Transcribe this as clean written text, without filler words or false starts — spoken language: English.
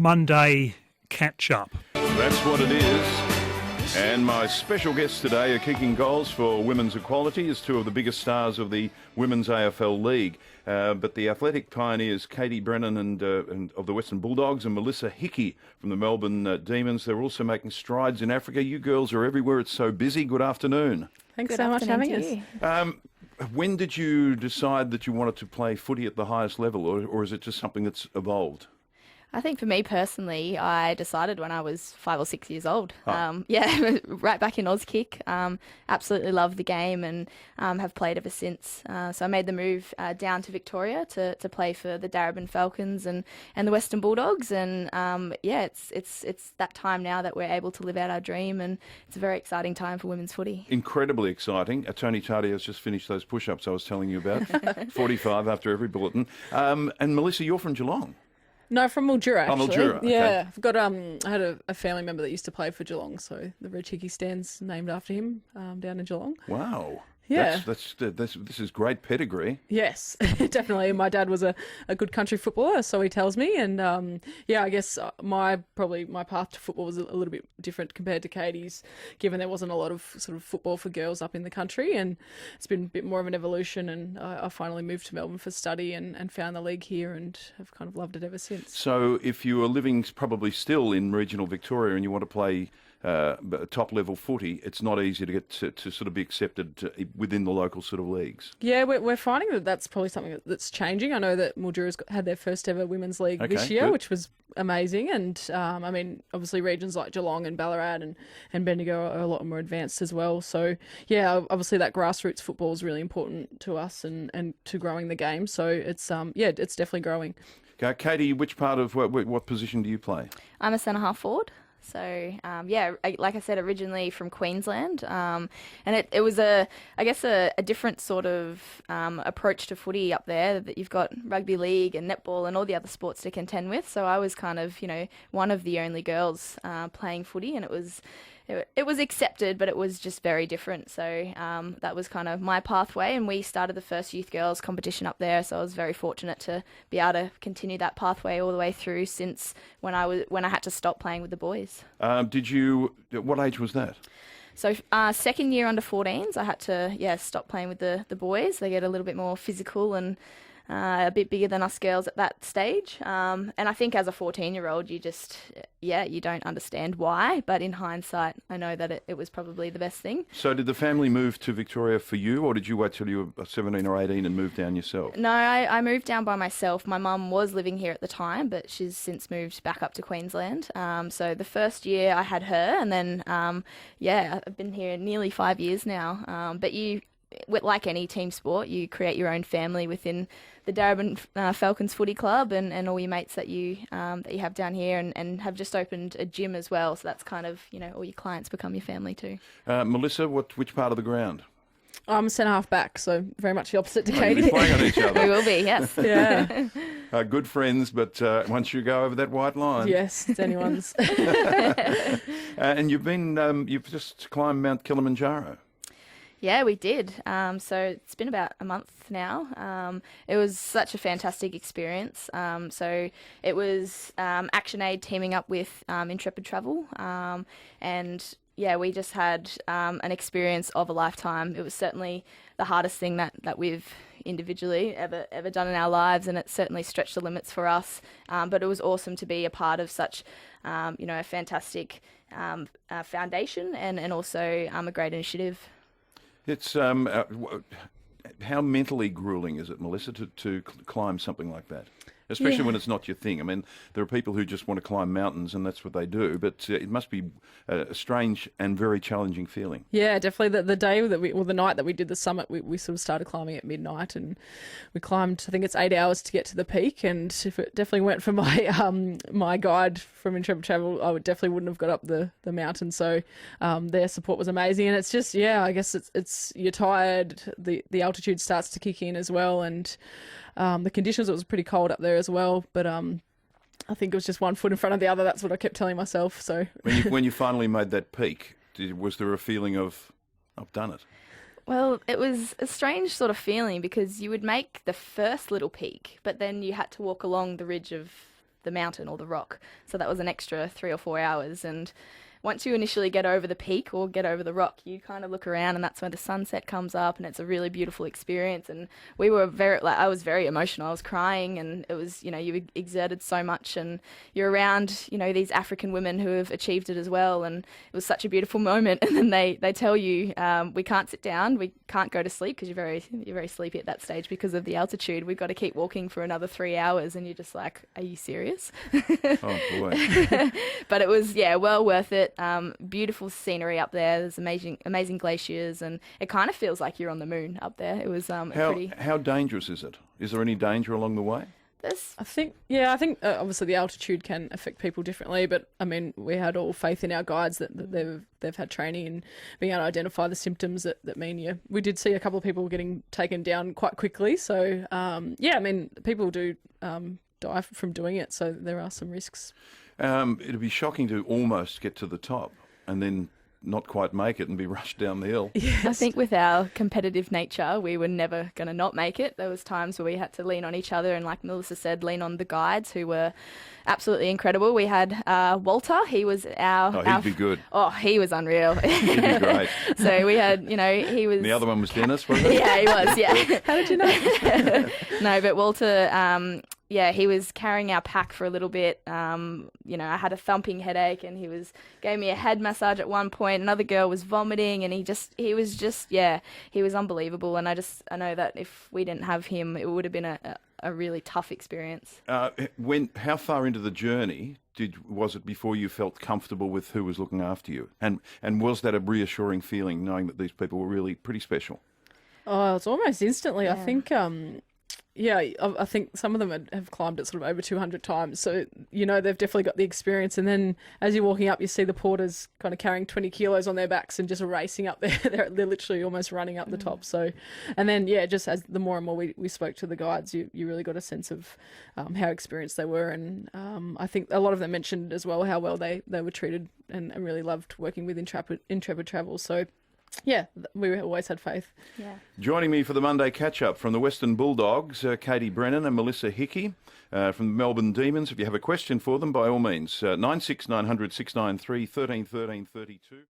Monday catch-up. That's what it is. And my special guests today are kicking goals for women's equality as two of the biggest stars of the Women's AFL League. But the athletic pioneers, Brennan and of the Western Bulldogs, and Melissa Hickey from the Melbourne Demons, they're also making strides in Africa. You girls are everywhere. It's so busy. Good afternoon. Thanks so much for having us. When did you decide that you wanted to play footy at the highest level, or is it just something that's evolved? I think for me personally, I decided when I was 5 or 6 years old. Oh. Right back in Auskick. Absolutely loved the game and have played ever since. So I made the move down to Victoria to play for the Darebin Falcons and the Western Bulldogs. And it's that time now that we're able to live out our dream, and it's a very exciting time for women's footy. Incredibly exciting. Tony Tardy has just finished those push-ups I was telling you about. 45 after every bulletin. And Melissa, you're from Geelong. No, from Mildura, actually. Oh, Mildura, okay. Yeah, I've got, I had a family member that used to play for Geelong, so the Red Hickey stand's named after him down in Geelong. Wow. Yeah. This is great pedigree. Yes, definitely. My dad was a good country footballer, so he tells me. And I guess my path to football was a little bit different compared to Katie's, given there wasn't a lot of sort of football for girls up in the country. And it's been a bit more of an evolution. And I finally moved to Melbourne for study and found the league here and have kind of loved it ever since. So if you are living probably still in regional Victoria and you want to play top-level footy, it's not easy to get to sort of be accepted within the local sort of leagues. Yeah, we're finding that that's probably something that's changing. I know that Mildura's had their first ever women's league this year, good. Which was amazing. And, obviously regions like Geelong and Ballarat and Bendigo are a lot more advanced as well. So, yeah, obviously that grassroots football is really important to us and to growing the game. So it's definitely growing. Katie, which part of what position do you play? I'm a centre-half forward. So, like I said, originally from Queensland, and it was a different sort of approach to footy up there, that you've got rugby league and netball and all the other sports to contend with. So I was kind of, one of the only girls playing footy, and it was accepted, but it was just very different. So that was kind of my pathway, and we started the first youth girls competition up there. So I was very fortunate to be able to continue that pathway all the way through since when I had to stop playing with the boys. What age was that? So second year under 14s, I had to stop playing with the boys. They get a little bit more physical and a bit bigger than us girls at that stage. And I think as a 14-year-old, you don't understand why. But in hindsight, I know that it was probably the best thing. So did the family move to Victoria for you, or did you wait till you were 17 or 18 and move down yourself? No, I moved down by myself. My mum was living here at the time, but she's since moved back up to Queensland. So the first year I had her, and then, I've been here nearly 5 years now. But like any team sport, you create your own family within the Darebin Falcons Footy Club and all your mates that you have down here, and have just opened a gym as well. So that's kind of, all your clients become your family too. Melissa, which part of the ground? I'm centre-half back, so very much the opposite to Katie. You'll be playing on each other. We will be, yes. Yeah. Good friends, but once you go over that white line. Yes, it's anyone's. And you've just climbed Mount Kilimanjaro. Yeah, we did. So it's been about a month now. It was such a fantastic experience. So it was Action Aid teaming up with Intrepid Travel. We just had an experience of a lifetime. It was certainly the hardest thing that we've individually ever done in our lives, and it certainly stretched the limits for us. But it was awesome to be a part of such, a fantastic foundation and also a great initiative. It's how mentally grueling is it, Melissa, to climb something like that? Especially when it's not your thing. I mean, there are people who just want to climb mountains and that's what they do, but it must be a strange and very challenging feeling. Yeah, definitely. The night that we did the summit, we sort of started climbing at midnight, and we climbed, I think it's 8 hours to get to the peak. And if it definitely weren't for my my guide from Intrepid Travel, I definitely wouldn't have got up the mountain. So their support was amazing. And it's just, I guess it's you're tired. The altitude starts to kick in as well, and the conditions, it was pretty cold up there as well, but I think it was just one foot in front of the other. That's what I kept telling myself. So when you finally made that peak, was there a feeling of, I've done it? Well, it was a strange sort of feeling, because you would make the first little peak, but then you had to walk along the ridge of the mountain or the rock. So that was an extra 3 or 4 hours. And once you initially get over the peak or get over the rock, you kind of look around, and that's when the sunset comes up, and it's a really beautiful experience. And we were I was very emotional. I was crying, and it was, you exerted so much, and you're around, these African women who have achieved it as well. And it was such a beautiful moment. And then they tell you, we can't sit down, we can't go to sleep, because you're very sleepy at that stage because of the altitude. We've got to keep walking for another 3 hours, and you're just like, are you serious? Oh boy. But it was, well worth it. Beautiful scenery up there. There's amazing glaciers, and it kind of feels like you're on the moon up there. It was How dangerous is it? Is there any danger along the way? I think obviously the altitude can affect people differently, but I mean, we had all faith in our guides that they've had training and being able to identify the symptoms that mean we did see a couple of people getting taken down quite quickly. So I mean, people do die from doing it, so there are some risks. It'd be shocking to almost get to the top and then not quite make it and be rushed down the hill. Yes. I think with our competitive nature, we were never going to not make it. There was times where we had to lean on each other, and like Melissa said, lean on the guides, who were absolutely incredible. We had Walter. He was he'd be good. Oh, he was unreal. He'd be great. So we had, he was... And the other one was Denis, wasn't it? Yeah, he was, yeah. How did you know? No, but Walter... he was carrying our pack for a little bit. I had a thumping headache, and gave me a head massage at one point. Another girl was vomiting, and he was unbelievable. And I know that if we didn't have him, it would have been a really tough experience. How far into the journey was it before you felt comfortable with who was looking after you? And was that a reassuring feeling, knowing that these people were really pretty special? Oh, it's almost instantly. Yeah. I think. I think some of them have climbed it sort of over 200 times. So, they've definitely got the experience. And then as you're walking up, you see the porters kind of carrying 20 kilos on their backs and just racing up there. They're literally almost running up the top. So, and then, just as the more and more we spoke to the guides, you really got a sense of how experienced they were. And I think a lot of them mentioned as well how well they were treated and really loved working with Intrepid Travel. So, yeah, we always had faith. Yeah. Joining me for the Monday catch-up from the Western Bulldogs, Katie Brennan and Melissa Hickey. From the Melbourne Demons, if you have a question for them, by all means, 96900 693 13 13 32.